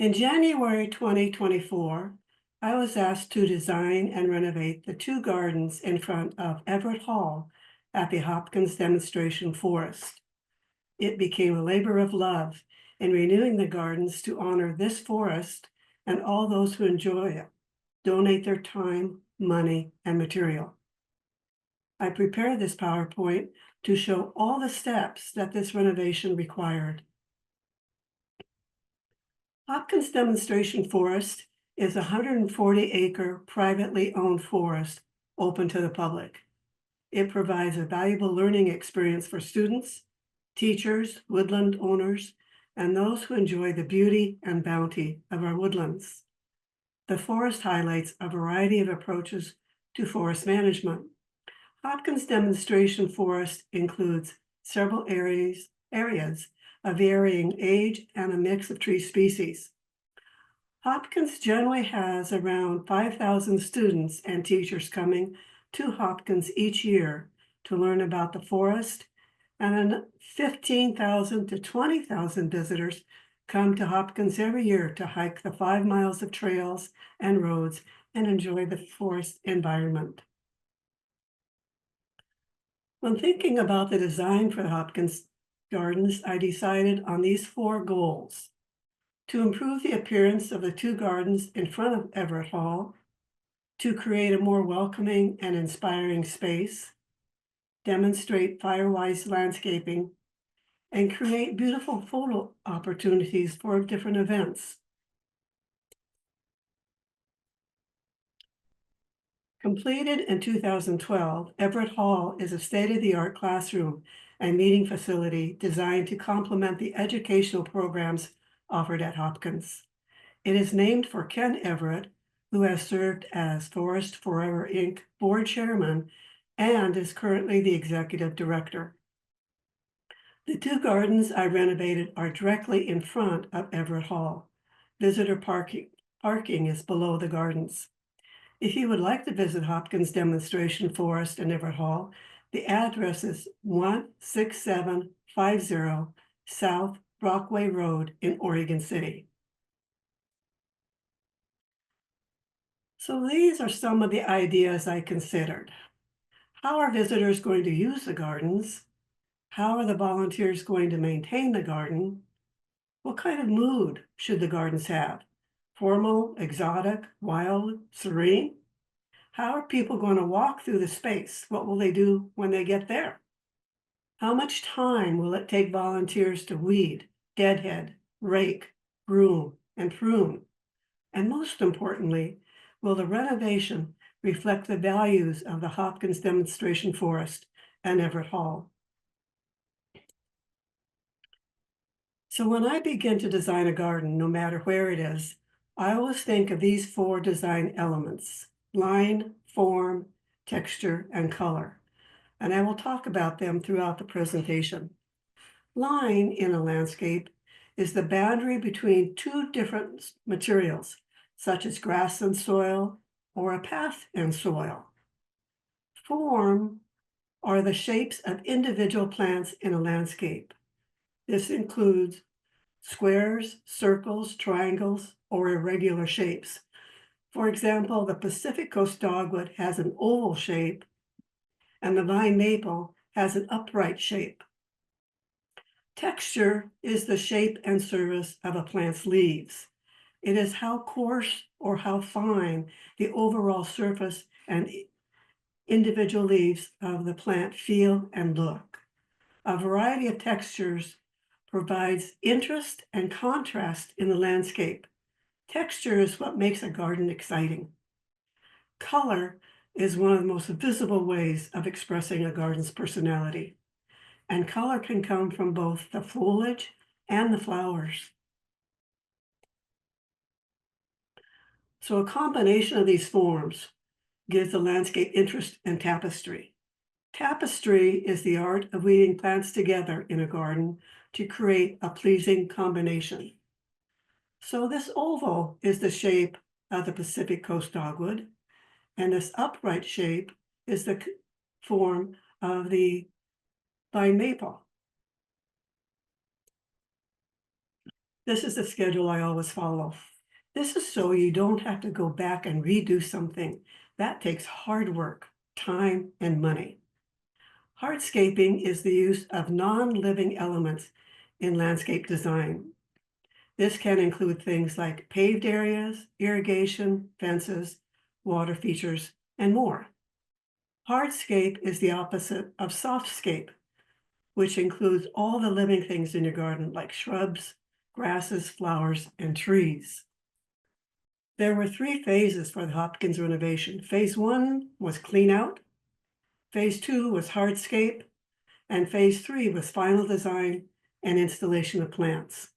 In January 2024, I was asked to design and renovate the two gardens in front of Everett Hall at the Hopkins Demonstration Forest. It became a labor of love in renewing the gardens to honor this forest and all those who enjoy it, donate their time, money, and material. I prepared this PowerPoint to show all the steps that this renovation required. Hopkins Demonstration Forest is a 140-acre privately owned forest open to the public. It provides a valuable learning experience for students, teachers, woodland owners, and those who enjoy the beauty and bounty of our woodlands. The forest highlights a variety of approaches to forest management. Hopkins Demonstration Forest includes several areas of varying age and a mix of tree species. Hopkins generally has around 5,000 students and teachers coming to Hopkins each year to learn about the forest, and then 15,000 to 20,000 visitors come to Hopkins every year to hike the 5 miles of trails and roads and enjoy the forest environment. When thinking about the design for the Hopkins Gardens, I decided on these 4 goals: to improve the appearance of the two gardens in front of Everett Hall, to create a more welcoming and inspiring space, demonstrate firewise landscaping, and create beautiful photo opportunities for different events. Completed in 2012, Everett Hall is a state-of-the-art classroom and meeting facility designed to complement the educational programs offered at Hopkins. It is named for Ken Everett, who has served as Forest Forever Inc. board chairman and is currently the executive director. The two gardens I renovated are directly in front of Everett Hall. Visitor parking is below the gardens. If you would like to visit Hopkins Demonstration Forest in Everett Hall, the address is 16750 South Brockway Road in Oregon City. So these are some of the ideas I considered. How are visitors going to use the gardens? How are the volunteers going to maintain the garden? What kind of mood should the gardens have? Formal, exotic, wild, serene? How are people going to walk through the space? What will they do when they get there? How much time will it take volunteers to weed, deadhead, rake, broom, and prune? And most importantly, will the renovation reflect the values of the Hopkins Demonstration Forest and Everett Hall? So when I begin to design a garden, no matter where it is, I always think of these 4 design elements: line, form, texture, and color. And I will talk about them throughout the presentation. Line in a landscape is the boundary between 2 different materials, such as grass and soil or a path and soil. Form are the shapes of individual plants in a landscape. This includes squares, circles, triangles, or irregular shapes. For example, the Pacific Coast dogwood has an oval shape, and the vine maple has an upright shape. Texture is the shape and surface of a plant's leaves. It is how coarse or how fine the overall surface and individual leaves of the plant feel and look. A variety of textures provides interest and contrast in the landscape. Texture is what makes a garden exciting. Color is one of the most visible ways of expressing a garden's personality. And color can come from both the foliage and the flowers. So a combination of these forms gives the landscape interest and tapestry. Tapestry is the art of weaving plants together in a garden to create a pleasing combination. So this oval is the shape of the Pacific Coast dogwood, and this upright shape is the form of the vine maple. This is the schedule I always follow. This is so you don't have to go back and redo something. That takes hard work, time, and money. Hardscaping is the use of non-living elements in landscape design. This can include things like paved areas, irrigation, fences, water features, and more. Hardscape is the opposite of softscape, which includes all the living things in your garden, like shrubs, grasses, flowers, and trees. There were 3 phases for the Hopkins renovation. Phase 1 was clean out, Phase 2 was hardscape, and Phase 3 was final design and installation of plants.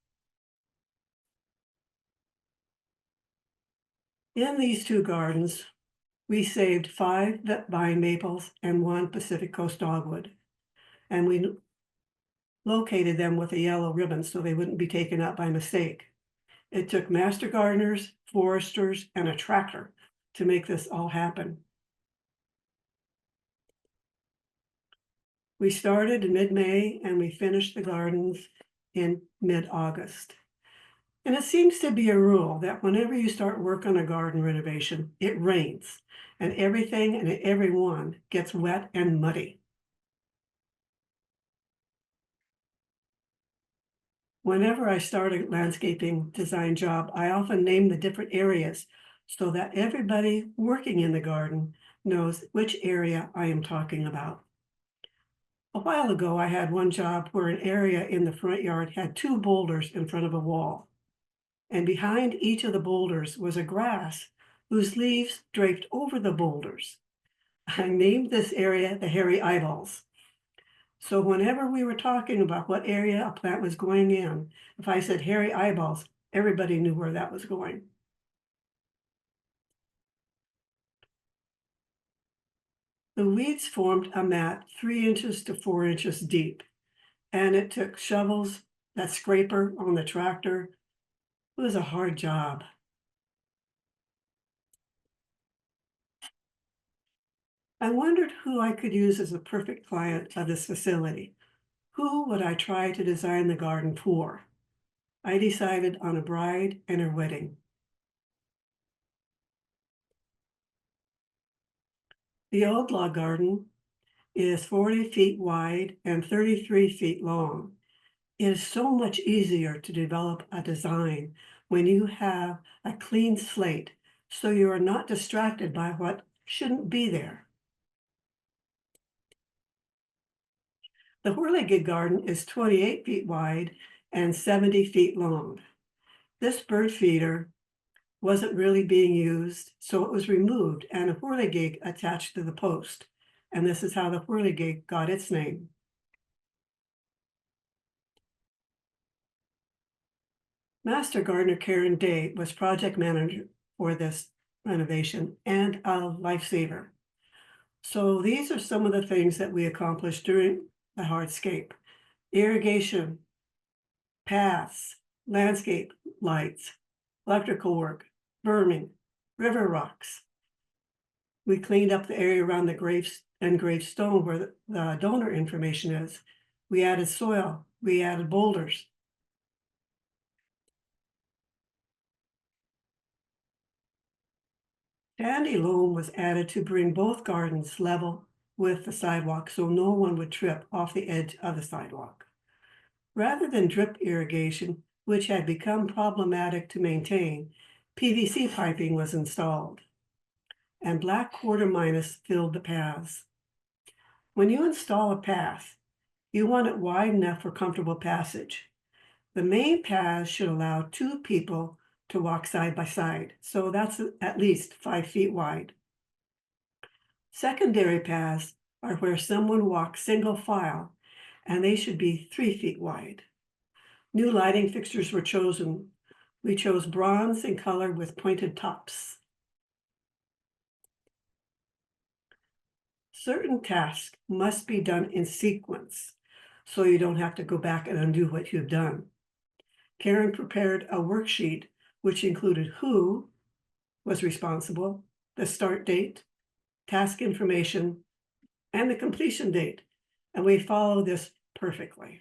In these 2 gardens, we saved 5 vine maples and 1 Pacific Coast dogwood, and we located them with a yellow ribbon so they wouldn't be taken out by mistake. It took master gardeners, foresters, and a tractor to make this all happen. We started in mid-May and we finished the gardens in mid-August. And it seems to be a rule that whenever you start work on a garden renovation, it rains and everything and everyone gets wet and muddy. Whenever I start a landscaping design job, I often name the different areas so that everybody working in the garden knows which area I am talking about. A while ago, I had one job where an area in the front yard had 2 boulders in front of a wall. And behind each of the boulders was a grass whose leaves draped over the boulders. I named this area the hairy eyeballs. So whenever we were talking about what area a plant was going in, if I said hairy eyeballs, everybody knew where that was going. The weeds formed a mat 3 inches to 4 inches deep, and it took shovels, that scraper on the tractor. It was a hard job. I wondered who I could use as a perfect client of this facility. Who would I try to design the garden for? I decided on a bride and her wedding. The old log garden is 40 feet wide and 33 feet long. It is so much easier to develop a design when you have a clean slate, so you are not distracted by what shouldn't be there. The whirligig garden is 28 feet wide and 70 feet long. This bird feeder wasn't really being used, so it was removed and a whirligig attached to the post. And this is how the whirligig got its name. Master gardener Karen Day was project manager for this renovation and a lifesaver. So these are some of the things that we accomplished during the hardscape: irrigation, paths, landscape lights, electrical work, berming, river rocks. We cleaned up the area around the graves and gravestone where the donor information is. We added soil, we added boulders. Sandy loam was added to bring both gardens level with the sidewalk so no one would trip off the edge of the sidewalk. Rather than drip irrigation, which had become problematic to maintain, PVC piping was installed, and black quarter minus filled the paths. When you install a path, you want it wide enough for comfortable passage. The main path should allow 2 people to walk side by side, so that's at least 5 feet wide. Secondary paths are where someone walks single file, and they should be 3 feet wide. New lighting fixtures were chosen. We chose bronze in color with pointed tops. Certain tasks must be done in sequence, so you don't have to go back and undo what you've done. Karen prepared a worksheet which included who was responsible, the start date, task information, and the completion date, and we follow this perfectly.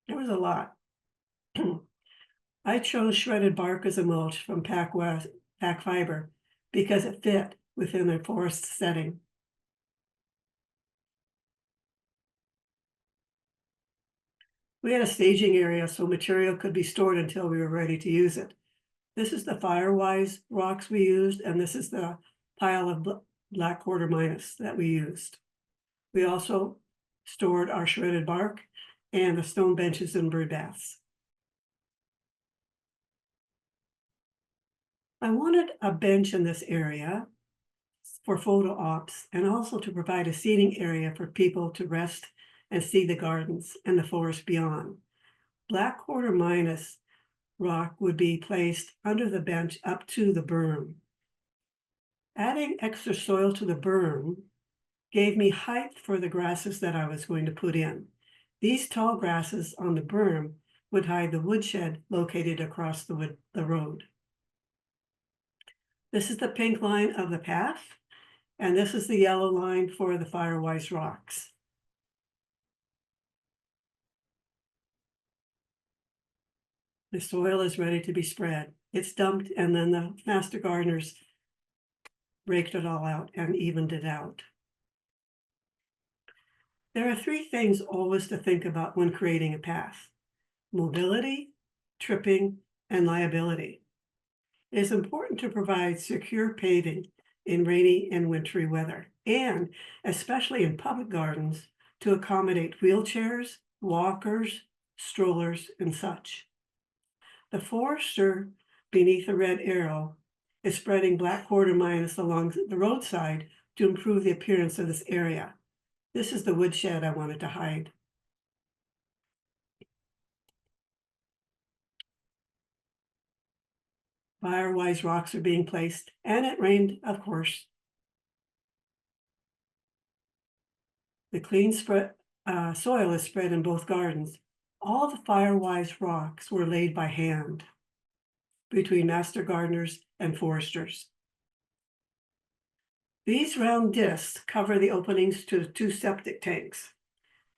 There was a lot. I chose shredded bark as a mulch from Pack Fiber because it fit within a forest setting. We had a staging area so material could be stored until we were ready to use it. This is the Firewise rocks we used, and this is the pile of black quarter minus that we used. We also stored our shredded bark and the stone benches and bird baths. I wanted a bench in this area for photo ops and also to provide a seating area for people to rest and see the gardens and the forest beyond. Black quarter minus rock would be placed under the bench up to the berm. Adding extra soil to the berm gave me height for the grasses that I was going to put in. These tall grasses on the berm would hide the woodshed located across the road. This is the pink line of the path, and this is the yellow line for the Firewise rocks. The soil is ready to be spread. It's dumped, and then the master gardeners raked it all out and evened it out. There are three things always to think about when creating a path: mobility, tripping, and liability. It is important to provide secure paving in rainy and wintry weather, and especially in public gardens, to accommodate wheelchairs, walkers, strollers, and such. The forester beneath the red arrow is spreading black quarter minus along the roadside to improve the appearance of this area. This is the woodshed I wanted to hide. Firewise rocks are being placed, and it rained, of course. The clean soil is spread in both gardens. All the Firewise rocks were laid by hand between master gardeners and foresters. These round discs cover the openings to the 2 septic tanks.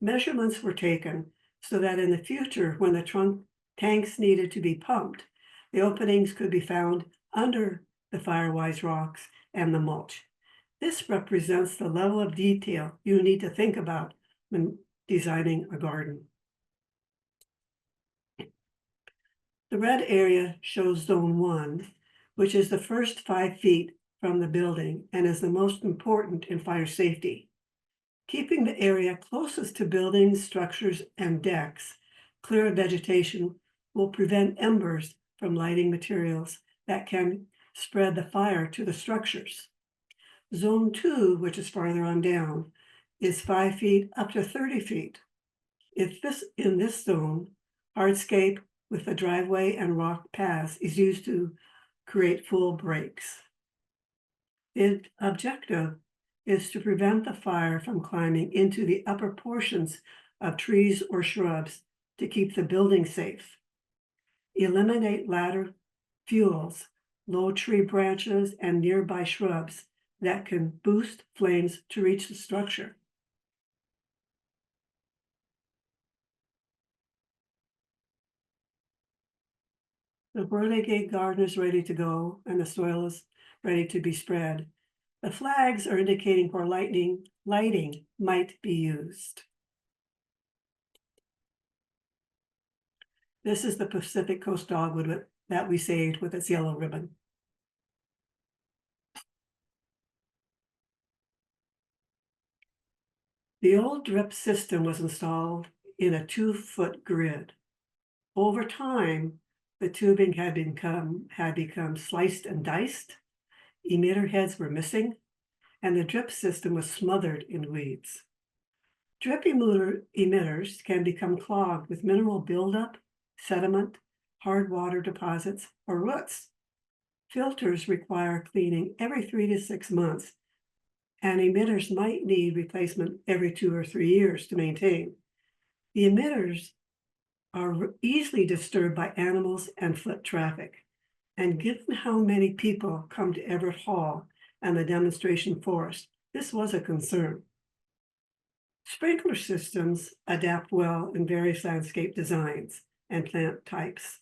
Measurements were taken so that in the future, when the tanks needed to be pumped, the openings could be found under the Firewise rocks and the mulch. This represents the level of detail you need to think about when designing a garden. The red area shows Zone 1, which is the first 5 feet from the building and is the most important in fire safety. Keeping the area closest to buildings, structures, and decks clear of vegetation will prevent embers from lighting materials that can spread the fire to the structures. Zone 2, which is farther on down, is 5 feet up to 30 feet. In this zone, hardscape with a driveway and rock paths is used to create full breaks. The objective is to prevent the fire from climbing into the upper portions of trees or shrubs to keep the building safe. Eliminate ladder fuels, low tree branches, and nearby shrubs that can boost flames to reach the structure. The whirligig garden is ready to go, and the soil is ready to be spread. The flags are indicating where lighting might be used. This is the Pacific Coast dogwood that we saved with its yellow ribbon. The old drip system was installed in a 2-foot grid. Over time, the tubing had become sliced and diced, emitter heads were missing, and the drip system was smothered in weeds. Drip emitters can become clogged with mineral buildup, sediment, hard water deposits, or roots. Filters require cleaning every 3 to 6 months, and emitters might need replacement every 2 or 3 years to maintain. The emitters are easily disturbed by animals and foot traffic, and given how many people come to Everett Hall and the demonstration forest, this was a concern. Sprinkler systems adapt well in various landscape designs and plant types.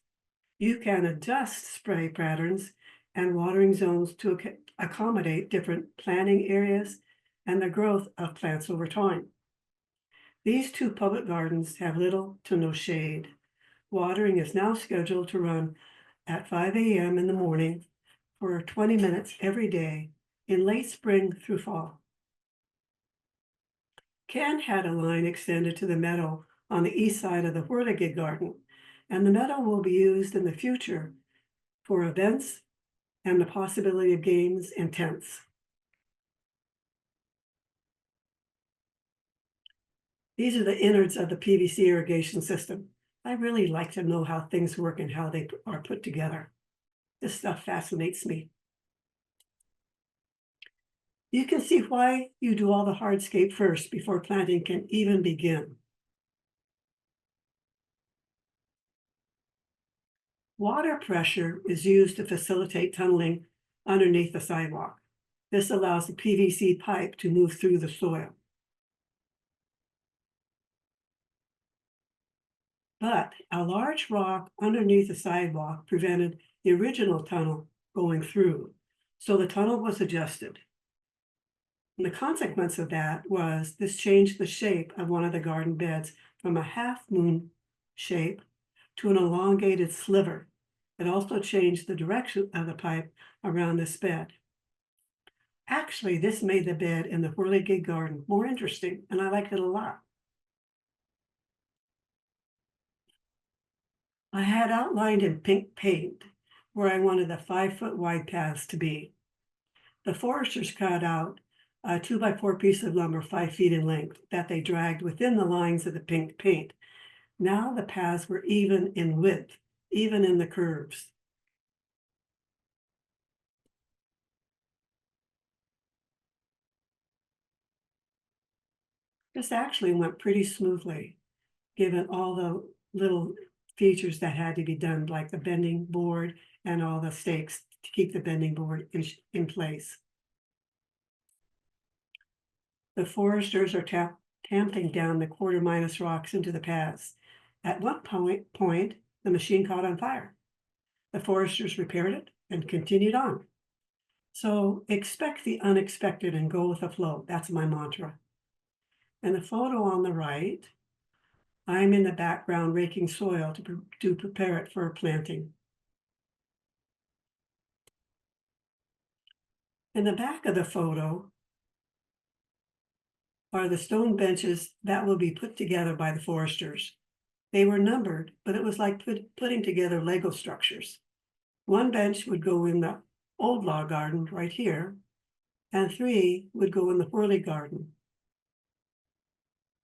You can adjust spray patterns and watering zones to accommodate different planting areas and the growth of plants over time. These two public gardens have little to no shade. Watering is now scheduled to run at 5 a.m. in the morning for 20 minutes every day in late spring through fall. Ken had a line extended to the meadow on the east side of the Whirligig Garden, and the meadow will be used in the future for events and the possibility of games and tents. These are the innards of the PVC irrigation system. I really like to know how things work and how they are put together. This stuff fascinates me. You can see why you do all the hardscape first before planting can even begin. Water pressure is used to facilitate tunneling underneath the sidewalk. This allows the PVC pipe to move through the soil. But a large rock underneath the sidewalk prevented the original tunnel going through, so the tunnel was adjusted. And the consequence of that was this changed the shape of one of the garden beds from a half moon shape to an elongated sliver. It also changed the direction of the pipe around this bed. Actually, this made the bed in the Whirligig Garden more interesting, and I liked it a lot. I had outlined in pink paint where I wanted the 5-foot wide paths to be. The foresters cut out a 2x4 piece of lumber 5 feet in length that they dragged within the lines of the pink paint. Now the paths were even in width, even in the curves. This actually went pretty smoothly, given all the little features that had to be done, like the bending board and all the stakes to keep the bending board in place. The foresters are tamping down the quarter minus rocks into the paths. At one point, the machine caught on fire. The foresters repaired it and continued on. So expect the unexpected and go with the flow. That's my mantra. And the photo on the right, I'm in the background raking soil to prepare it for planting. In the back of the photo are the stone benches that will be put together by the foresters. They were numbered, but it was like putting together Lego structures. One bench would go in the old log garden right here, and 3 would go in the Whirly garden.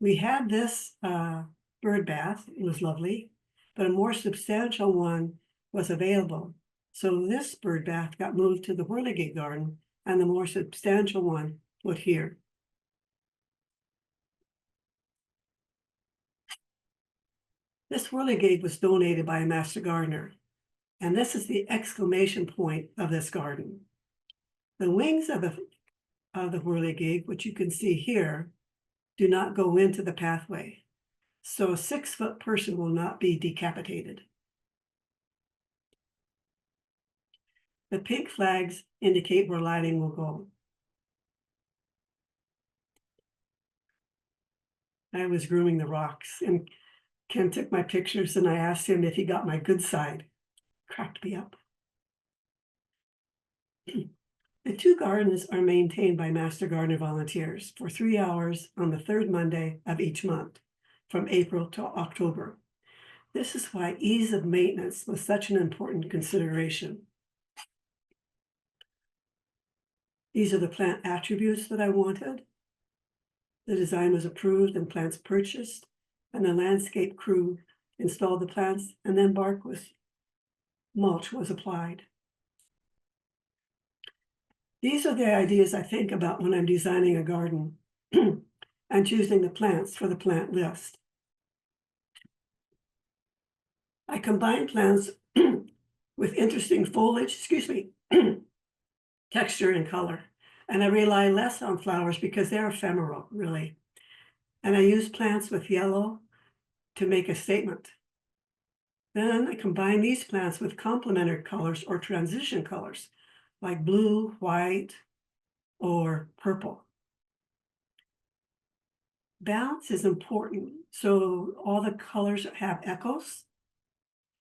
We had this bird bath, it was lovely, but a more substantial one was available. So this bird bath got moved to the Whirligig garden, and the more substantial one put here. This Whirligig was donated by a master gardener, and this is the exclamation point of this garden. The wings of the Whirligig, which you can see here, do not go into the pathway. So a 6-foot person will not be decapitated. The pink flags indicate where lighting will go. I was grooming the rocks, and Ken took my pictures, and I asked him if he got my good side. Cracked me up. The 2 gardens are maintained by Master Gardener volunteers for 3 hours on the 3rd Monday of each month, from April to October. This is why ease of maintenance was such an important consideration. These are the plant attributes that I wanted. The design was approved and plants purchased, and the landscape crew installed the plants, and then mulch was applied. These are the ideas I think about when I'm designing a garden and choosing the plants for the plant list. I combine plants with interesting foliage, texture and color, and I rely less on flowers because they're ephemeral, really. And I use plants with yellow to make a statement. Then I combine these plants with complementary colors or transition colors, like blue, white, or purple. Balance is important, so all the colors have echoes.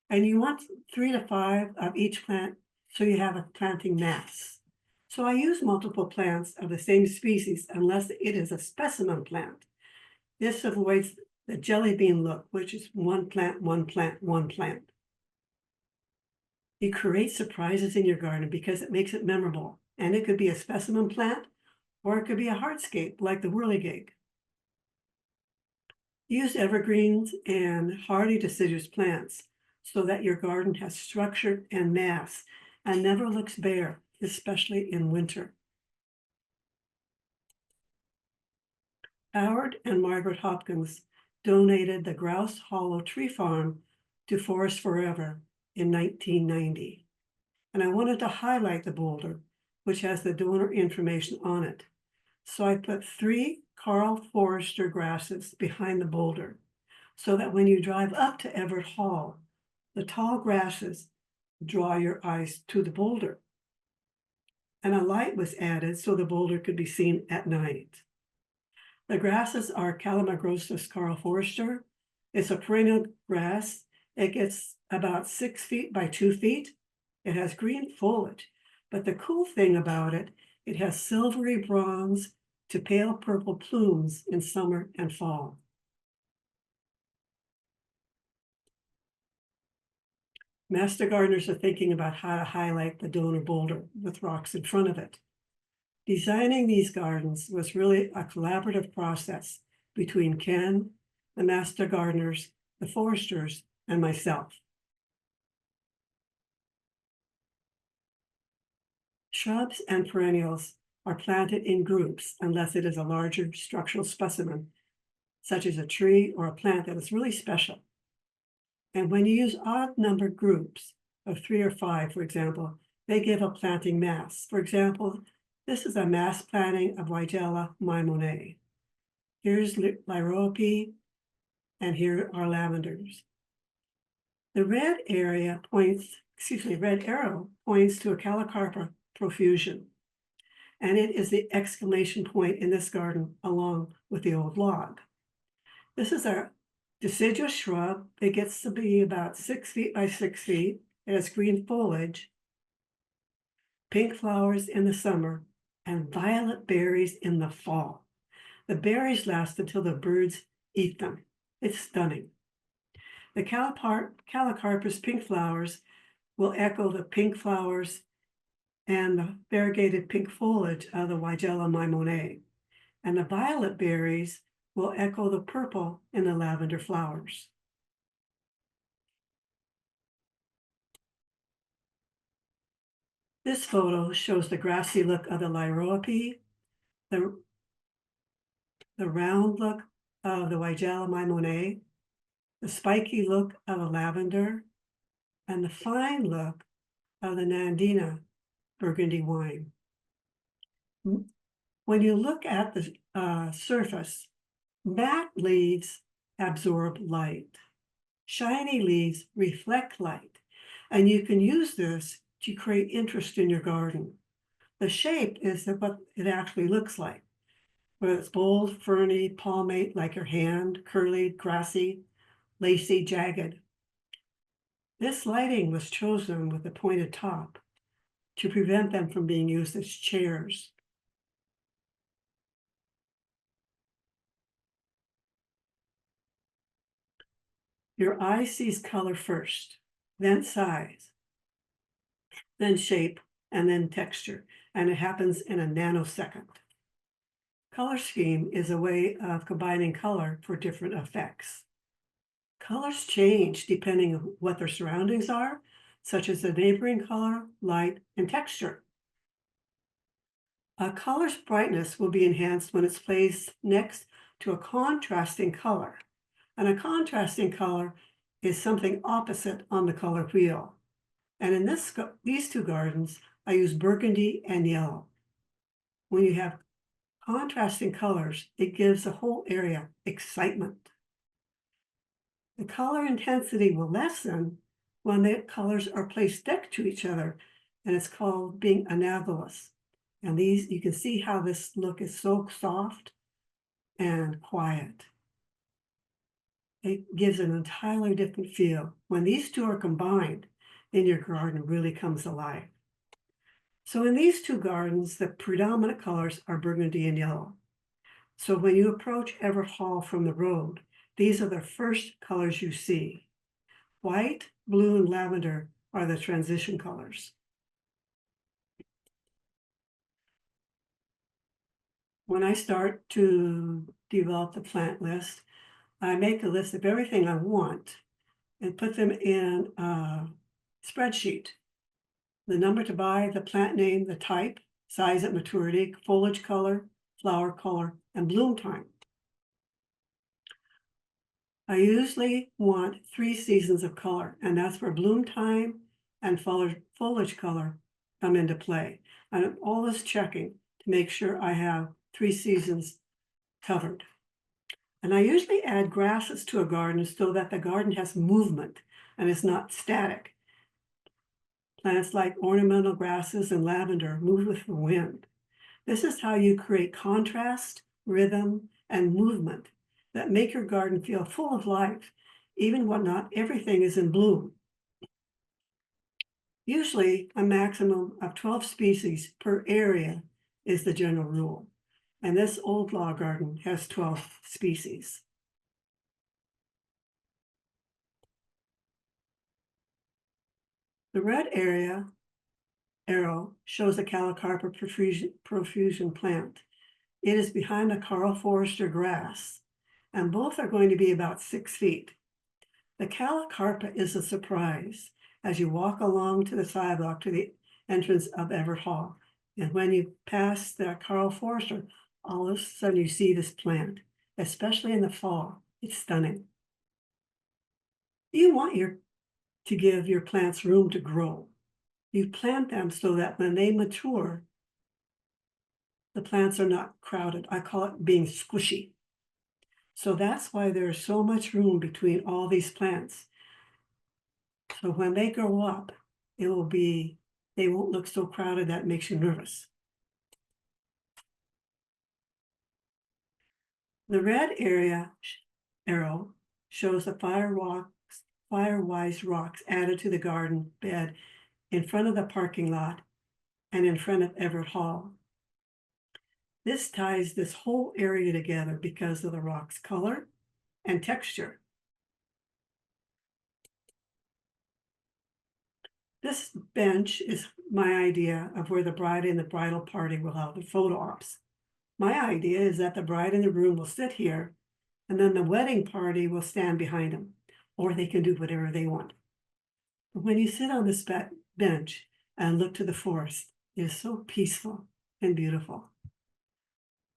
And you want 3 to 5 of each plant so you have a planting mass. So I use multiple plants of the same species unless it is a specimen plant. This avoids the jelly bean look, which is one plant, one plant, one plant. You create surprises in your garden because it makes it memorable. And it could be a specimen plant or it could be a hardscape like the whirligig. Use evergreens and hardy deciduous plants so that your garden has structure and mass and never looks bare, especially in winter. Howard and Margaret Hopkins donated the Grouse Hollow Tree Farm to Forest Forever in 1990. And I wanted to highlight the boulder, which has the donor information on it. So I put 3 Carl Forester grasses behind the boulder so that when you drive up to Everett Hall, the tall grasses draw your eyes to the boulder. And a light was added so the boulder could be seen at night. The grasses are Calamagrostis Carl Forester. It's a perennial grass. It gets about 6 feet by 2 feet. It has green foliage, but the cool thing about it, it has silvery bronze to pale purple plumes in summer and fall. Master gardeners are thinking about how to highlight the donor boulder with rocks in front of it. Designing these gardens was really a collaborative process between Ken, the master gardeners, the foresters, and myself. Shrubs and perennials are planted in groups unless it is a larger structural specimen, such as a tree or a plant that is really special. And when you use odd-numbered groups of 3 or 5, for example, they give a planting mass. For example, this is a mass planting of Weigela Maimonet. Here's Lairope, and here are lavenders. The red arrow points to a Calocarpa profusion, and it is the exclamation point in this garden along with the old log. This is our deciduous shrub. It gets to be about 6 feet by 6 feet. It has green foliage, pink flowers in the summer, and violet berries in the fall. The berries last until the birds eat them. It's stunning. The Calocarpus pink flowers will echo the pink flowers and the variegated pink foliage of the Weigela Maimonet. And the violet berries will echo the purple in the lavender flowers. This photo shows the grassy look of the Lairope, the round look of the Weigela Maimonet, the spiky look of the lavender, and the fine look of the Nandina Burgundy wine. When you look at the surface, matte leaves absorb light. Shiny leaves reflect light, and you can use this to create interest in your garden. The shape is what it actually looks like, whether it's bold, ferny, palmate, like your hand, curly, grassy, lacy, jagged. This lighting was chosen with a pointed top to prevent them from being used as chairs. Your eye sees color first, then size, then shape, and then texture, and it happens in a nanosecond. Color scheme is a way of combining color for different effects. Colors change depending on what their surroundings are, such as the neighboring color, light, and texture. A color's brightness will be enhanced when it's placed next to a contrasting color. And a contrasting color is something opposite on the color wheel. And in these 2 gardens, I use burgundy and yellow. When you have Contrasting colors, it gives the whole area excitement. The color intensity will lessen when the colors are placed next to each other, and it's called being analogous. And these, you can see how this look is so soft and quiet. It gives an entirely different feel. When these two are combined, then your garden really comes alive. So in these two gardens, the predominant colors are burgundy and yellow. So when you approach Everett Hall from the road, these are the first colors you see. White, blue, and lavender are the transition colors. When I start to develop the plant list, I make a list of everything I want and put them in a spreadsheet. The number to buy, the plant name, the type, size at maturity, foliage color, flower color, and bloom time. I usually want 3 seasons of color, and that's where bloom time and foliage color come into play. And I'm always checking to make sure I have 3 seasons covered. And I usually add grasses to a garden so that the garden has movement and is not static. Plants like ornamental grasses and lavender move with the wind. This is how you create contrast, rhythm, and movement that make your garden feel full of life, even when not everything is in bloom. Usually, a maximum of 12 species per area is the general rule, and this old log garden has 12 species. The red arrow shows a Calocarpa profusion plant. It is behind the Carl Forster grass, and both are going to be about 6 feet. The Calocarpa is a surprise as you walk along to the sidewalk to the entrance of Everett Hall. And when you pass the Carl Forster, all of a sudden you see this plant, especially in the fall. It's stunning. You want to give your plants room to grow. You plant them so that when they mature, the plants are not crowded. I call it being squishy. So that's why there's so much room between all these plants. So when they grow up, they won't look so crowded that makes you nervous. The red arrow shows the firewise rocks added to the garden bed in front of the parking lot and in front of Everett Hall. This ties this whole area together because of the rock's color and texture. This bench is my idea of where the bride and the bridal party will have the photo ops. My idea is that the bride and the groom will sit here, and then the wedding party will stand behind them, or they can do whatever they want. But when you sit on this bench and look to the forest, it is so peaceful and beautiful.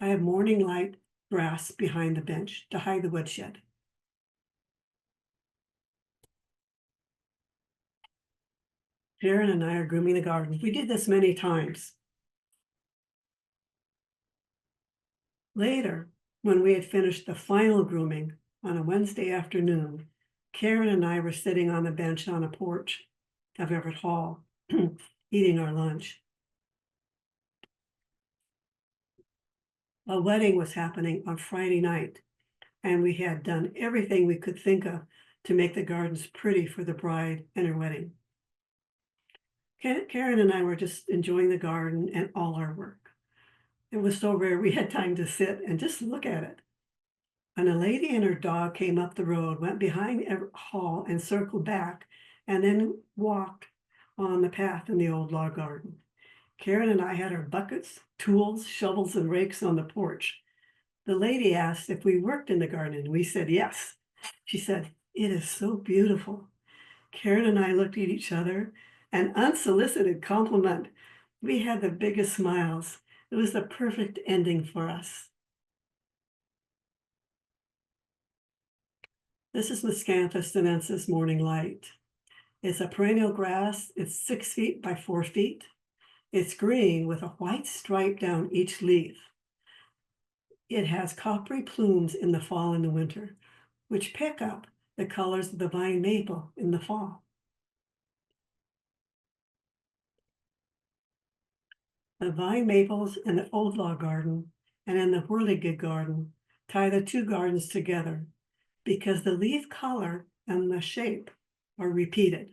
I have morning light grass behind the bench to hide the woodshed. Sharon and I are grooming the garden. We did this many times. Later, when we had finished the final grooming on a Wednesday afternoon, Karen and I were sitting on the bench on a porch of Everett Hall, eating our lunch. A wedding was happening on Friday night, and we had done everything we could think of to make the gardens pretty for the bride and her wedding. Karen and I were just enjoying the garden and all our work. It was so rare we had time to sit and just look at it. And a lady and her dog came up the road, went behind Everett Hall and circled back, and then walked on the path in the old log garden. Karen and I had our buckets, tools, shovels, and rakes on the porch. The lady asked if we worked in the garden, and we said yes. She said, "It is so beautiful." Karen and I looked at each other, an unsolicited compliment. We had the biggest smiles. It was the perfect ending for us. This is Miscanthus sinensis morning light. It's a perennial grass. It's 6 feet by 4 feet. It's green with a white stripe down each leaf. It has coppery plumes in the fall and the winter, which pick up the colors of the vine maple in the fall. The vine maples in the old log garden and in the whirligig garden tie the two gardens together because the leaf color and the shape are repeated.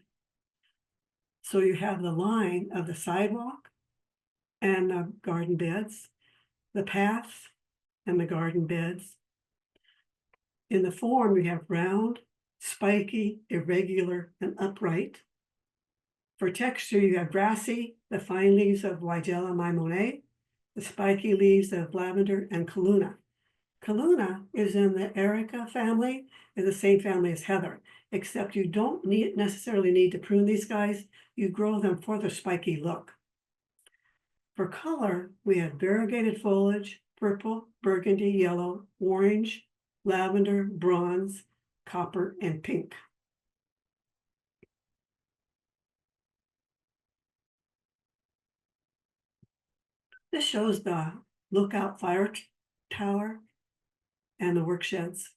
So you have the line of the sidewalk and the garden beds, the path and the garden beds. In the form, you have round, spiky, irregular, and upright. For texture, you have grassy, the fine leaves of Weigela maimonet, the spiky leaves of lavender and Kaluna. Kaluna is in the Erica family, is the same family as heather, except you don't necessarily need to prune these guys. You grow them for the spiky look. For color, we have variegated foliage, purple, burgundy, yellow, orange, lavender, bronze, copper, and pink. This shows the lookout fire tower and the work sheds.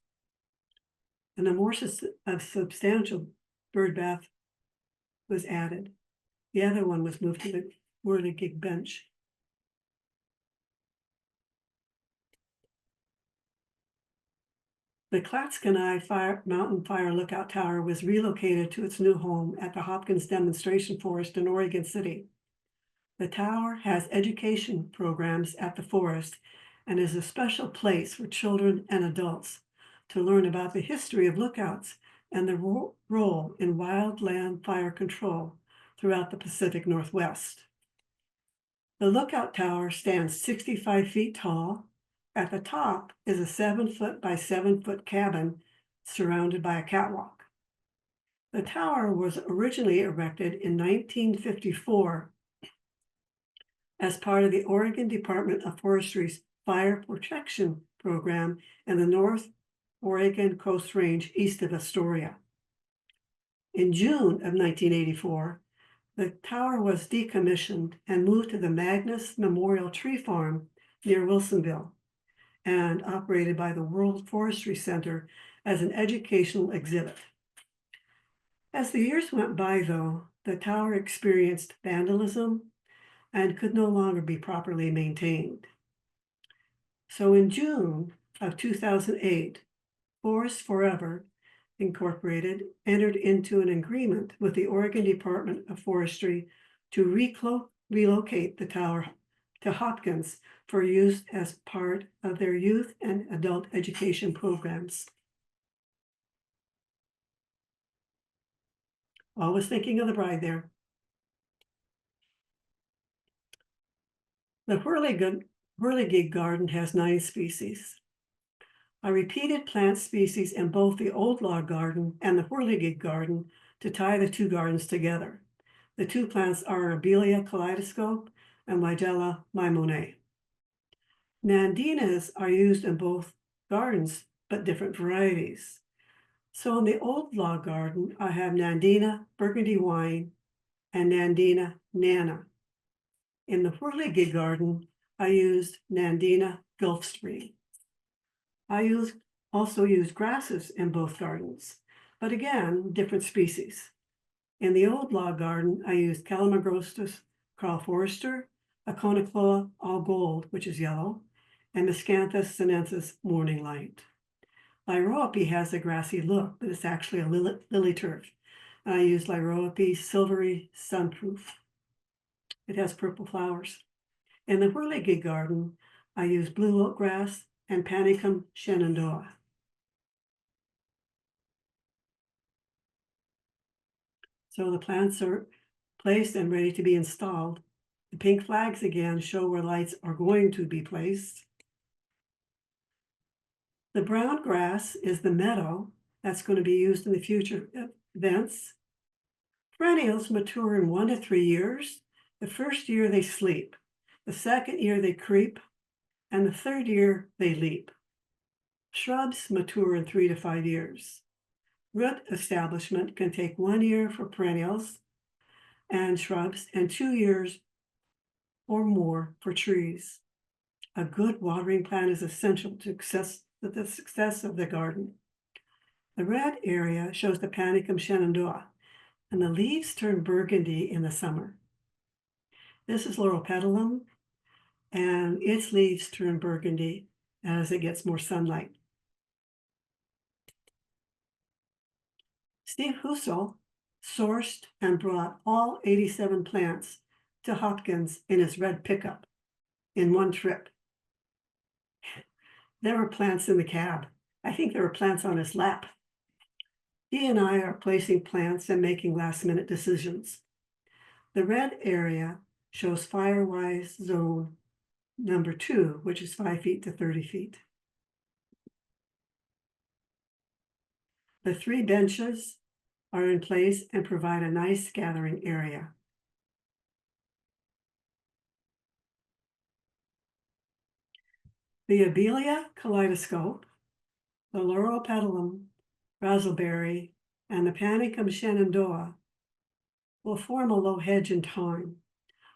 And a more substantial bird bath was added. The other one was moved to the whirligig bench. The Klatskanai Mountain Fire Lookout Tower was relocated to its new home at the Hopkins Demonstration Forest in Oregon City. The tower has education programs at the forest and is a special place for children and adults to learn about the history of lookouts and the role in wildland fire control throughout the Pacific Northwest. The lookout tower stands 65 feet tall. At the top is a 7-foot by 7-foot cabin surrounded by a catwalk. The tower was originally erected in 1954 as part of the Oregon Department of Forestry's Fire Protection Program in the North Oregon Coast Range east of Astoria. In June of 1984, the tower was decommissioned and moved to the Magnus Memorial Tree Farm near Wilsonville and operated by the World Forestry Center as an educational exhibit. As the years went by, though, the tower experienced vandalism and could no longer be properly maintained. So in June of 2008, Forests Forever Incorporated entered into an agreement with the Oregon Department of Forestry to relocate the tower to Hopkins for use as part of their youth and adult education programs. Always thinking of the bride there. The whirligig garden has 9 species. I repeated plant species in both the old log garden and the whirligig garden to tie the two gardens together. The two plants are Abelia kaleidoscope and Weigela maimonet. Nandinas are used in both gardens, but different varieties. So in the old log garden, I have Nandina burgundy wine and Nandina nana. In the whirligig garden, I used Nandina Gulfstream. I also use grasses in both gardens, but again, different species. In the old log garden, I used Calamagrostis Carl Forrester, Aconicloa all gold, which is yellow, and Miscanthus sinensis morning light. Lyrope has a grassy look, but it's actually a lily turf. I use Lyrope silvery sunproof. It has purple flowers. In the whirligig garden, I use blue oak grass and Panicum shenandoah. So the plants are placed and ready to be installed. The pink flags again show where lights are going to be placed. The brown grass is the meadow that's going to be used in the future events. Perennials mature in 1 to 3 years. The first year they sleep, the second year they creep, and the third year they leap. Shrubs mature in 3 to 5 years. Root establishment can take 1 year for perennials and shrubs and 2 years or more for trees. A good watering plan is essential to the success of the garden. The red area shows the Panicum shenandoah, and the leaves turn burgundy in the summer. This is Loropetalum, and its leaves turn burgundy as it gets more sunlight. Steve Husel sourced and brought all 87 plants to Hopkins in his red pickup in one trip. There were plants in the cab. I think there were plants on his lap. He and I are placing plants and making last-minute decisions. The red area shows Firewise Zone number 2, which is 5 feet to 30 feet. The 3 benches are in place and provide a nice gathering area. The Abelia kaleidoscope, the Loropetalum razzleberry, and the Panicum shenandoah will form a low hedge in time.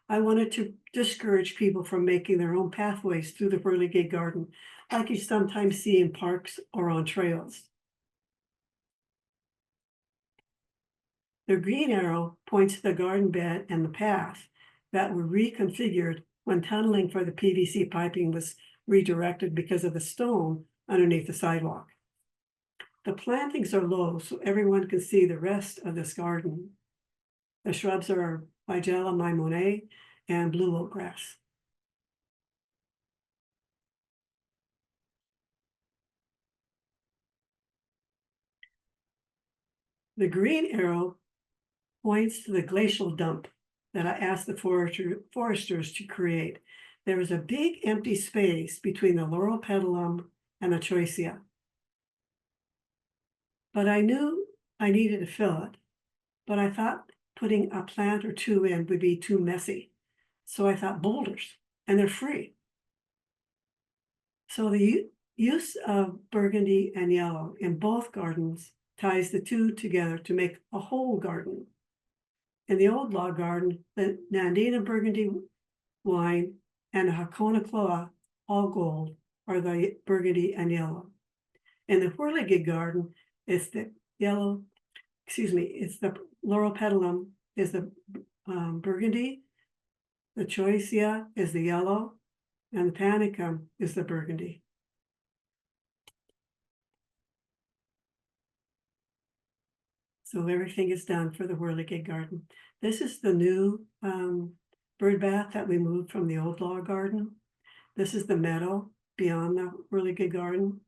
I wanted to discourage people from making their own pathways through the whirligig garden, like you sometimes see in parks or on trails. The green arrow points to the garden bed and the path that were reconfigured when tunneling for the PVC piping was redirected because of the stone underneath the sidewalk. The plantings are low so everyone can see the rest of this garden. The shrubs are Weigela maimonae and blue oak grass. The green arrow points to the glacial dump that I asked the foresters to create. There is a big empty space between the Loropetalum and the Choicea. But I knew I needed to fill it, but I thought putting a plant or 2 in would be too messy. So I thought boulders, and they're free. So the use of burgundy and yellow in both gardens ties the 2 together to make a whole garden. In the old log garden, the Nandina burgundy wine and the Hakona Cloa, all gold, are the burgundy and yellow. In the whirligig garden, it's the yellow, it's the Loropetalum is the burgundy, the Choicea is the yellow, and the Panicum is the burgundy. So everything is done for the whirligig garden. This is the new bird bath that we moved from the old log garden. This is the meadow beyond the whirligig garden.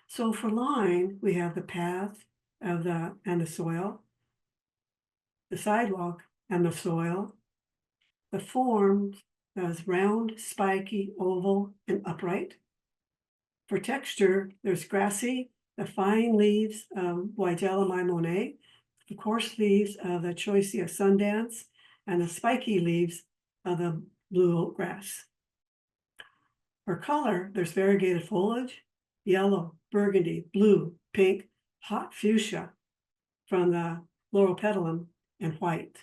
So for line, we have the path of the soil, the sidewalk and the soil. The form is round, spiky, oval, and upright. For texture, there's grassy, the fine leaves of Weigela maimonae, the coarse leaves of the Choicea Sundance, and the spiky leaves of the blue oak grass. For color, there's variegated foliage, yellow, burgundy, blue, pink, hot fuchsia from the Loropetalum, and white.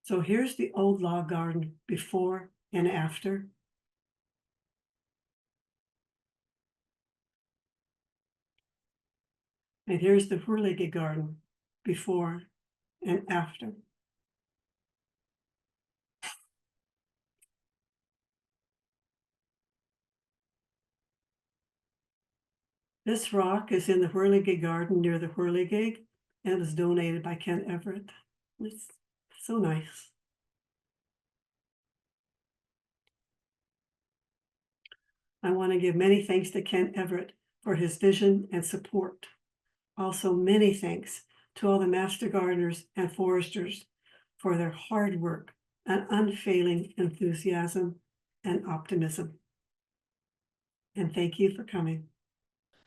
So here's the old log garden before and after. And here's the whirligig garden before and after. This rock is in the whirligig garden near the whirligig and was donated by Ken Everett. It's so nice. I want to give many thanks to Ken Everett for his vision and support. Also, many thanks to all the master gardeners and foresters for their hard work and unfailing enthusiasm and optimism. And thank you for coming.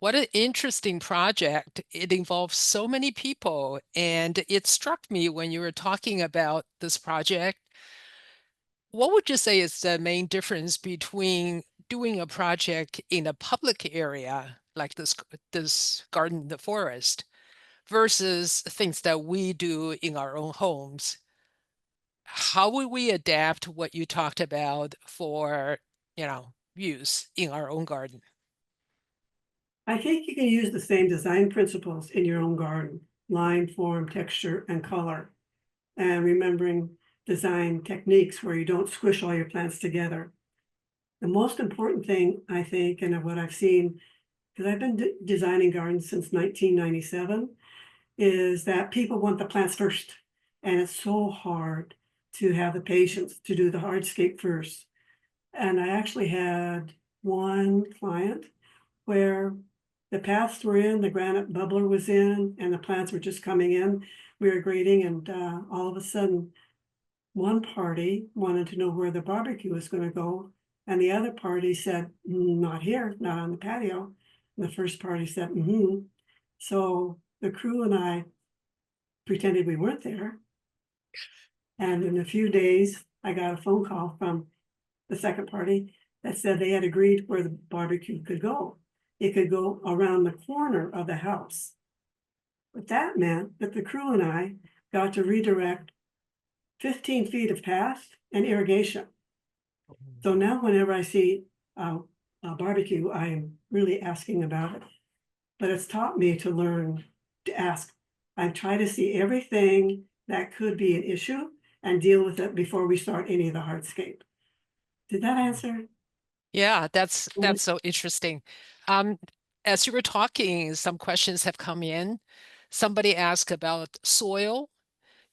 What an interesting project. It involves so many people. And it struck me when you were talking about this project. What would you say is the main difference between doing a project in a public area like this garden in the forest versus things that we do in our own homes? how would we adapt what you talked about for, use in our own garden? I think you can use the same design principles in your own garden: line, form, texture, and color. And remembering design techniques where you don't squish all your plants together. The most important thing, I think, and what I've seen, because I've been designing gardens since 1997, is that people want the plants first. And it's so hard to have the patience to do the hardscape first. And I actually had one client where the paths were in, the granite bubbler was in, and the plants were just coming in. We were grading, and all of a sudden, one party wanted to know where the barbecue was going to go, and the other party said, not here, not on the patio. And the first party said, mm-hmm. So the crew and I pretended we weren't there. And in a few days, I got a phone call from the second party that said they had agreed where the barbecue could go. It could go around the corner of the house. But that meant that the crew and I got to redirect 15 feet of path and irrigation. So now whenever I see a barbecue, I am really asking about it. But it's taught me to learn to ask. I try to see everything that could be an issue and deal with it before we start any of the hardscape. Did that answer? Yeah, that's so interesting. Um, as you were talking, some questions have come in. Somebody asked about soil.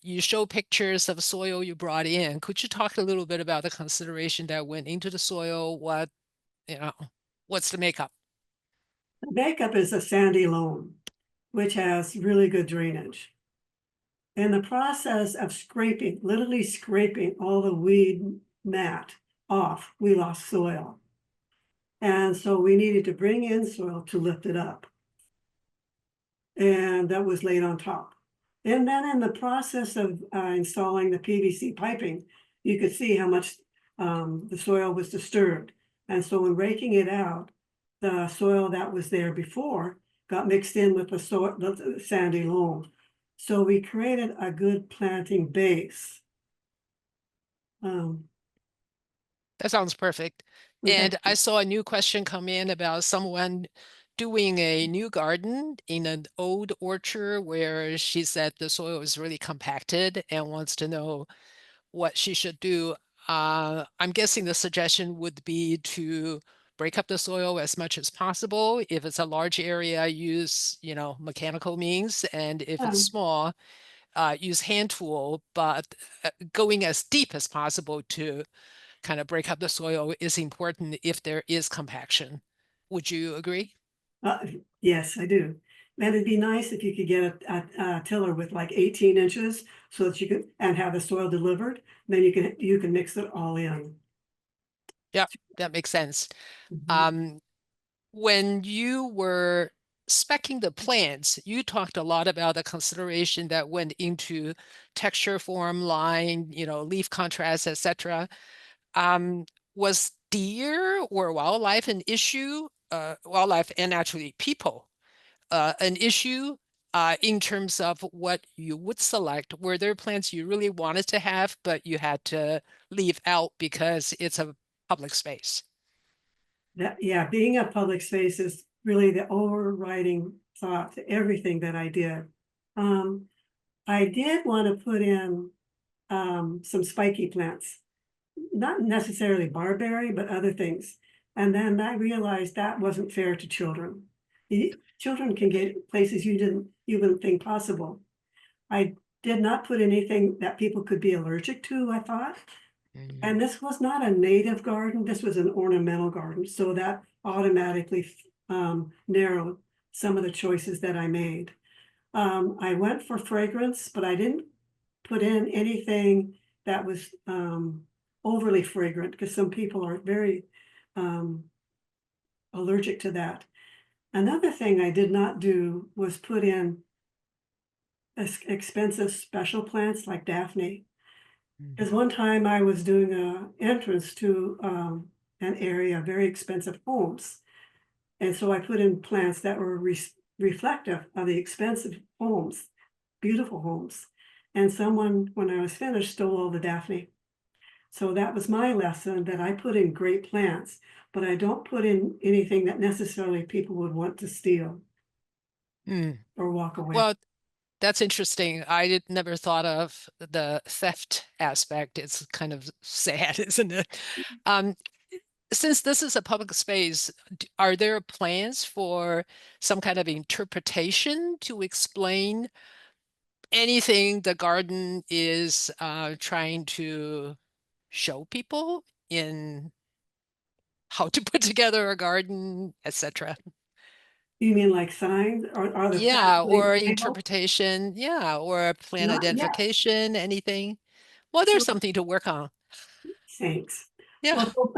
You show pictures of soil you brought in. Could you talk a little bit about the consideration that went into the soil? You know, what's the makeup? The makeup is a sandy loam, which has really good drainage. In the process of scraping, literally scraping all the weed mat off, we lost soil. And so we needed to bring in soil to lift it up. And that was laid on top. And then in the process of installing the PVC piping, you could see how much the soil was disturbed. And so when raking it out, the soil that was there before got mixed in with the sandy loam. So we created a good planting base. Um, That sounds perfect. okay. And I saw a new question come in about someone doing a new garden in an old orchard where she said the soil is really compacted and wants to know what she should do. I'm guessing the suggestion would be to break up the soil as much as possible. If it's a large area, use, mechanical means, and if it's Um, small, use hand tool, but going as deep as possible to kind of break up the soil is important if there is compaction. Would you agree? uh, yes, I do. And it'd be nice if you could get a tiller with like 18 inches so that you could, and have the soil delivered, then you can mix it all in. Yeah, that makes sense. Mhm. Um, when you were specing the plants, you talked a lot about the consideration that went into texture, form, line, leaf contrast, etc. Was deer or wildlife an issue? Wildlife and actually people an issue in terms of what you would select? Were there plants you really wanted to have, but you had to leave out because it's a public space? That, yeah, being a public space is really the overriding thought to everything that I did. Um, I did want to put in some spiky plants, not necessarily barberry, but other things. And then I realized that wasn't fair to children. Children can get places you wouldn't think possible. I did not put anything that people could be allergic to, I thought. Mm. And this was not a native garden, this was an ornamental garden. So that automatically narrowed some of the choices that I made. I went for fragrance, but I didn't put in anything that was overly fragrant because some people are very um, allergic to that. Another thing I did not do was put in expensive special plants like Daphne. Because one time I was doing a entrance to an area of very expensive homes. And so I put in plants that were reflective of the expensive homes, beautiful homes. and someone, when I was finished, stole all the Daphne. So that was my lesson, that I put in great plants, but I don't put in anything that necessarily people would want to steal Mm. or walk away. Well, that's interesting. I did never thought of the theft aspect. It's kind of sad, isn't it? Um, since this is a public space, are there plans for some kind of interpretation to explain anything the garden is trying to show people in how to put together a garden, etc.? You mean like signs, or are the plants Yeah, labeled? or interpretation, yeah, or plant Not yet. identification, anything. Well, there's So something to work on. thanks. Yeah. Well,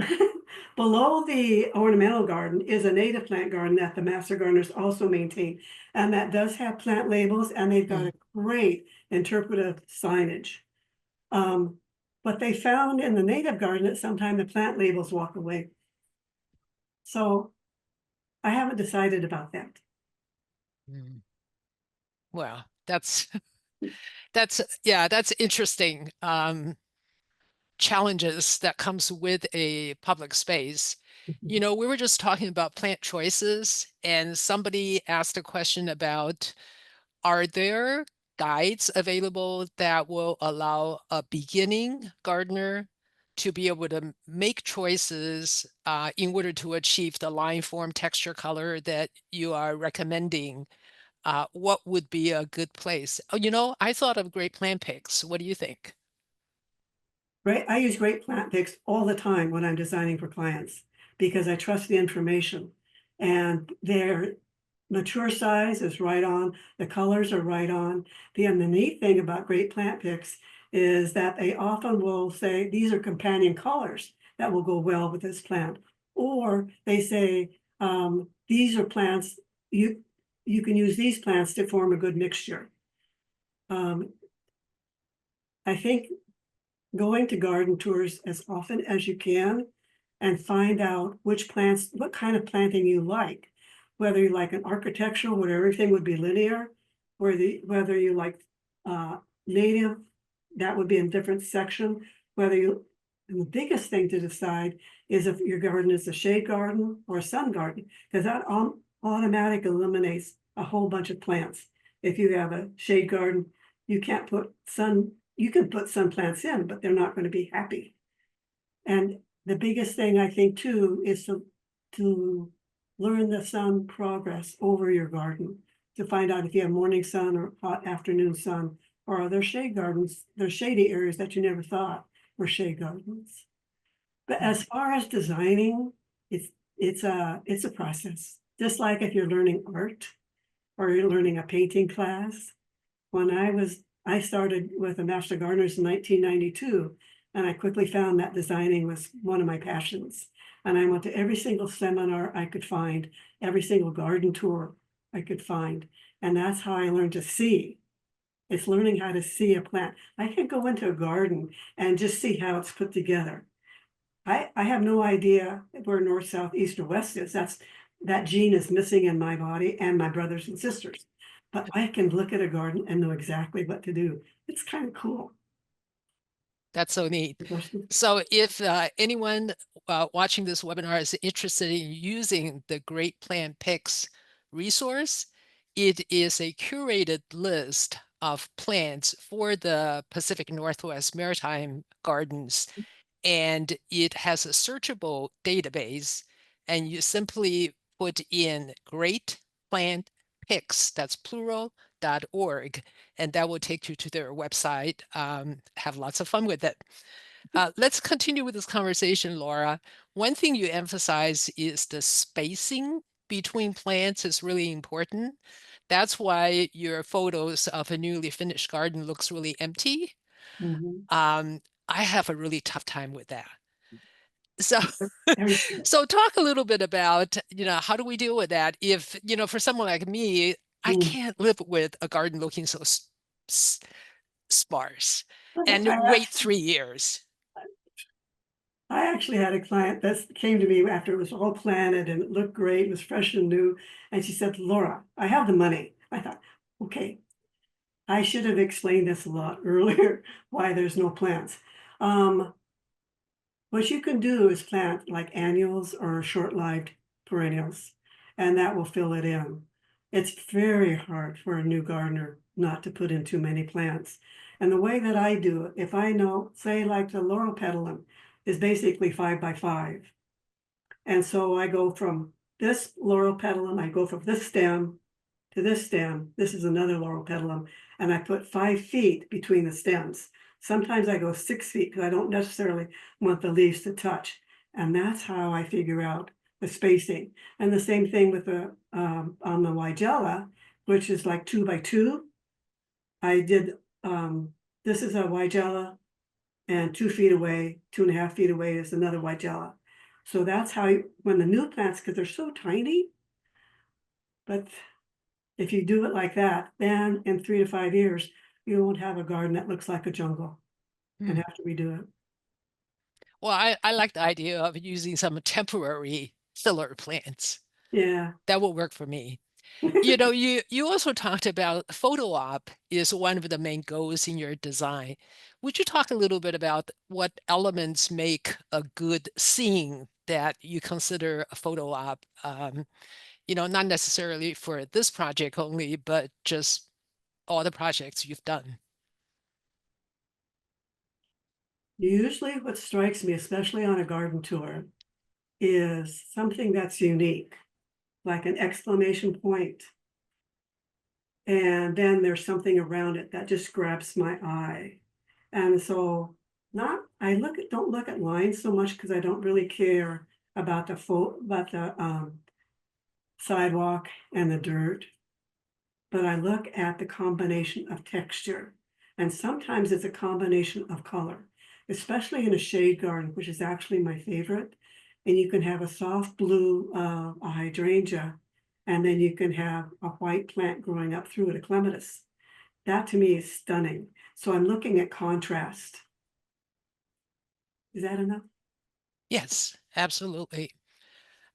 below the ornamental garden is a native plant garden that the master gardeners also maintain. And that does have plant labels, and they've got Mm. a great interpretive signage. But they found in the native garden that sometimes the plant labels walk away. So I haven't decided about that. Mm. Well, that's interesting. Challenges that comes with a public space. You know, we were just talking about plant choices, and somebody asked a question about, are there guides available that will allow a beginning gardener to be able to make choices in order to achieve the line form, texture, color that you are recommending? What would be a good place? Oh, you know, I thought of Great Plant Picks. What do you think? Right, I use great plant picks all the time when I'm designing for clients because I trust the information. And their mature size is right on, the colors are right on. And the neat thing about great plant picks is that they often will say, these are companion colors that will go well with this plant. Or they say, these are plants, you can use these plants to form a good mixture. Um, I think going to garden tours as often as you can and find out which plants, what kind of planting you like. Whether you like an architectural where everything would be linear, whether you like native, that would be in a different section. Whether you, and the biggest thing to decide is if your garden is a shade garden or a sun garden, because that automatic eliminates a whole bunch of plants. If you have a shade garden, you can't put sun, you can put sun plants in, but they're not going to be happy. And the biggest thing I think too is to learn the sun progress over your garden, to find out if you have morning sun or hot afternoon sun, or are there shade gardens, there's shady areas that you never thought were shade gardens. But as far as designing, it's a process. Just like if you're learning art or you're learning a painting class. When I started with the Master Gardeners in 1992, and I quickly found that designing was one of my passions. And I went to every single seminar I could find, every single garden tour I could find. And that's how I learned to see. It's learning how to see a plant. I can go into a garden and just see how it's put together. I have no idea where north, south, east, or west is. That gene is missing in my body and my brothers and sisters. But I can look at a garden and know exactly what to do. It's kind of cool. That's so neat. Question. So if anyone watching this webinar is interested in using the Great Plant Picks resource, it is a curated list of plants for the Pacific Northwest Maritime Gardens, and it has a searchable database, and you simply put in Great Plant Picks, that's plural.org, and that will take you to their website. Have lots of fun with it. Let's continue with this conversation, Laura. One thing you emphasize is the spacing between plants is really important. That's why your photos of a newly finished garden looks really empty. Mhm. I have a really tough time with that. So, Everything. so talk a little bit about, how do we deal with that? If, for someone like me, I Mm. can't live with a garden looking so s- sparse Okay. and wait 3 years. I actually had a client that came to me after it was all planted and it looked great, it was fresh and new. And she said, Laura, I have the money. I thought, okay, I should have explained this a lot earlier, why there's no plants. Um, what you can do is plant like annuals or short-lived perennials, and that will fill it in. It's very hard for a new gardener not to put in too many plants. And the way that I do it, if I know, say like the laurel petalum is basically 5 by 5. And so I go from this laurel petalum, I go from this stem to this stem. This is another laurel petalum, and I put 5 feet between the stems. Sometimes I go 6 feet because I don't necessarily want the leaves to touch. And that's how I figure out the spacing. And the same thing with the on the Weigela, which is like 2 by 2. I did this is a Weigela, and 2 feet away, 2.5 feet away is another Weigela. So that's how when the new plants, because they're so tiny, but if you do it like that, then in 3 to 5 years, you won't have a garden that looks like a jungle and Hmm. have to redo it. Well, I like the idea of using some temporary filler plants. Yeah. That will work for me. You know, you also talked about photo op is one of the main goals in your design. Would you talk a little bit about what elements make a good scene that you consider a photo op? You know, not necessarily for this project only, but just all the projects you've done. Usually what strikes me, especially on a garden tour, is something that's unique, like an exclamation point. And then there's something around it that just grabs my eye. And so not I don't look at lines so much because I don't really care about the sidewalk and the dirt, but I look at the combination of texture. And sometimes it's a combination of color, especially in a shade garden, which is actually my favorite. And you can have a soft blue, a hydrangea, and then you can have a white plant growing up through it, a clematis. That to me is stunning. So I'm looking at contrast. Is that enough? Yes, absolutely.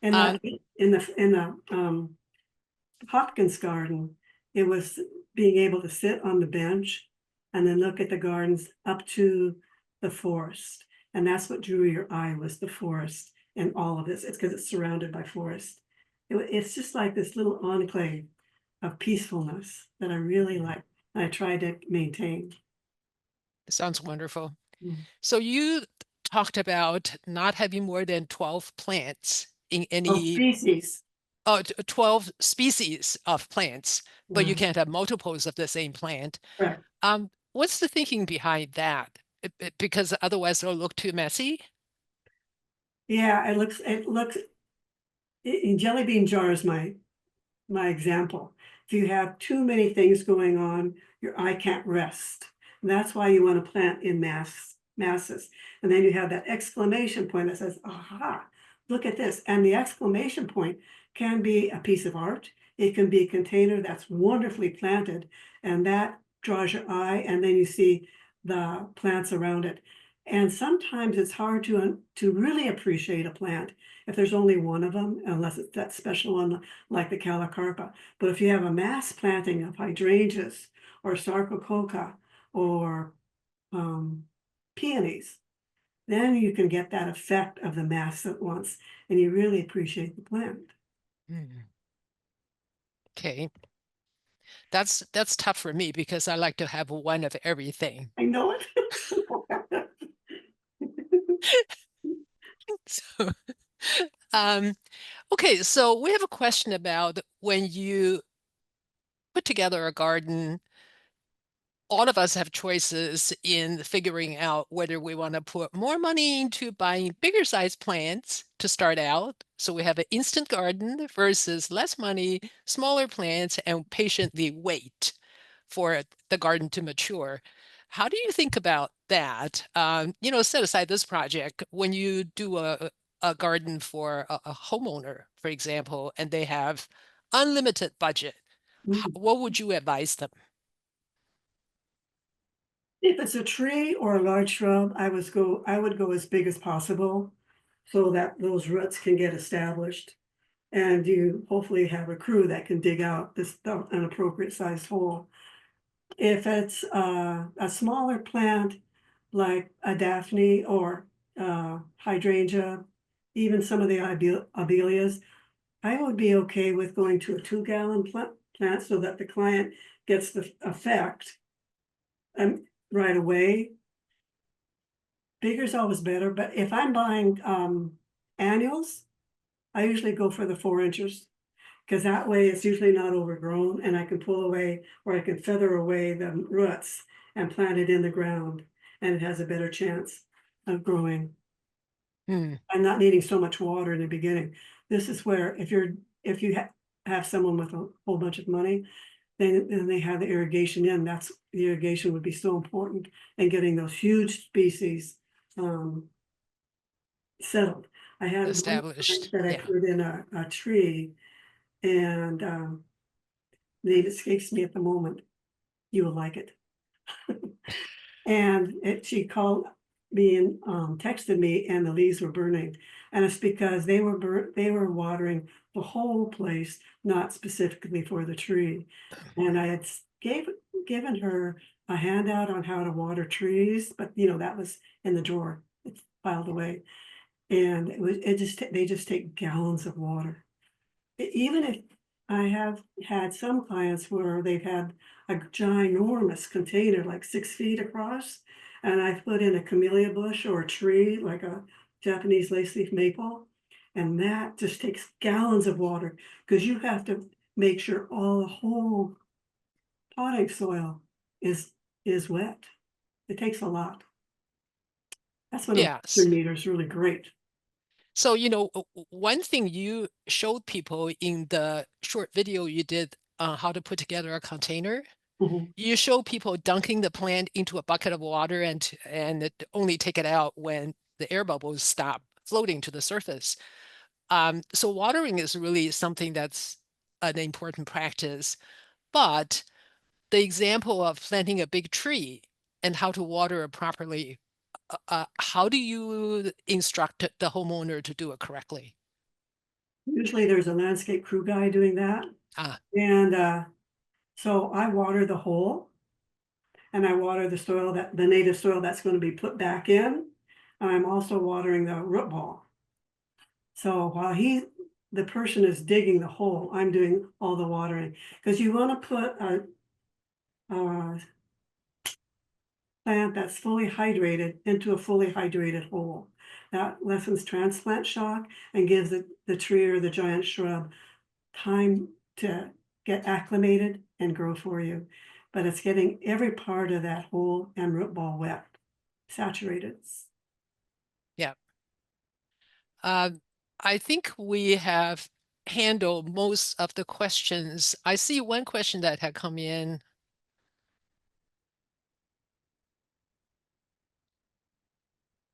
And Um, in the Hopkins garden, it was being able to sit on the bench and then look at the gardens up to the forest. And that's what drew your eye, was the forest and all of this. It's because it's surrounded by forest. It's just like this little enclave of peacefulness that I really like. And I try to maintain. sounds wonderful. Mm. So you talked about not having more than 12 plants in Oh, any species. 12 species of plants, but you Yeah, can't have multiples of the same plant. correct. What's the thinking behind that? Because otherwise it'll look too messy? Yeah, it looks in jelly bean jar is my example. If you have too many things going on, your eye can't rest. And that's why you want to plant in masses. And then you have that exclamation point that says, aha, look at this. And the exclamation point can be a piece of art. It can be a container that's wonderfully planted, and that draws your eye, and then you see the plants around it. And sometimes it's hard to really appreciate a plant if there's only one of them, unless it's that special one like the calicarpa. But if you have a mass planting of hydrangeas or sarcococa or um, peonies, then you can get that effect of the mass at once, and you really appreciate the plant. Hmm. Okay. That's tough for me because I like to have one of everything. I know it. So, um, okay, so we have a question about when you put together a garden, all of us have choices in figuring out whether we want to put more money into buying bigger size plants to start out. So we have an instant garden versus less money, smaller plants, and patiently wait for the garden to mature. How do you think about that? You know, set aside this project, when you do a garden for a homeowner, for example, and they have unlimited budget, Mm. what would you advise them? If it's a tree or a large shrub, I would go as big as possible so that those roots can get established. And you hopefully have a crew that can dig out an appropriate sized hole. If it's a smaller plant like a Daphne or hydrangea, even some of the abelias, I would be okay with going to a 2-gallon plant so that the client gets the effect right away. Bigger's always better, but if I'm buying annuals, I usually go for the 4 inches. Because that way it's usually not overgrown and I can pull away or I can feather away the roots and plant it in the ground. And it has a better chance of growing. Hmm, I'm not needing so much water in the beginning. This is where if you have someone with a whole bunch of money, then they have the irrigation in. That's the irrigation would be so important in getting those huge species um, settled. I had one plant established. that I Yeah. put in a tree and name escapes me at the moment. You will like it. And she called me and texted me, and the leaves were burning. And it's because they were watering the whole place, not specifically for the tree. And I had given her a handout on how to water trees, but that was in the drawer. It's filed away. And they just take gallons of water. Even if I have had some clients where they've had a ginormous container, like 6 feet across, and I've put in a camellia bush or a tree, like a Japanese lace leaf maple, and that just takes gallons of water because you have to make sure all the whole potting soil is is wet. It takes a lot. That's when a Yes. water meter is really great. So, one thing you showed people in the short video you did, how to put together a container, Mhm. you show people dunking the plant into a bucket of water and only take it out when the air bubbles stop floating to the surface. So watering is really something that's an important practice. But the example of planting a big tree and how to water it properly, how do you instruct the homeowner to do it correctly? Usually there's a landscape crew guy doing that. Ah, And so I water the hole and I water the native soil that's going to be put back in. And I'm also watering the root ball. So while the person is digging the hole, I'm doing all the watering because you want to put a plant that's fully hydrated into a fully hydrated hole. That lessens transplant shock and gives the tree or the giant shrub time to get acclimated and grow for you. But it's getting every part of that hole and root ball wet, saturated. yeah. Uh, I think we have handled most of the questions. I see one question that had come in.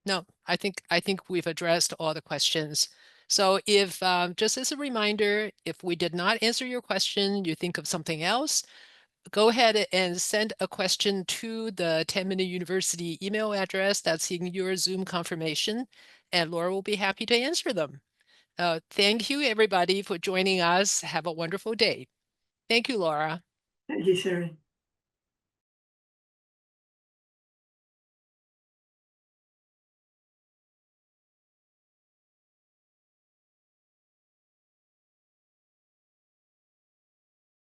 No, I think we've addressed all the questions. So if just as a reminder, if we did not answer your question, you think of something else, go ahead and send a question to the 10-Minute University email address that's in your Zoom confirmation, and Laura will be happy to answer them. Thank you, everybody, for joining us. Have a wonderful day. Thank you, Laura. Thank you, Sherry.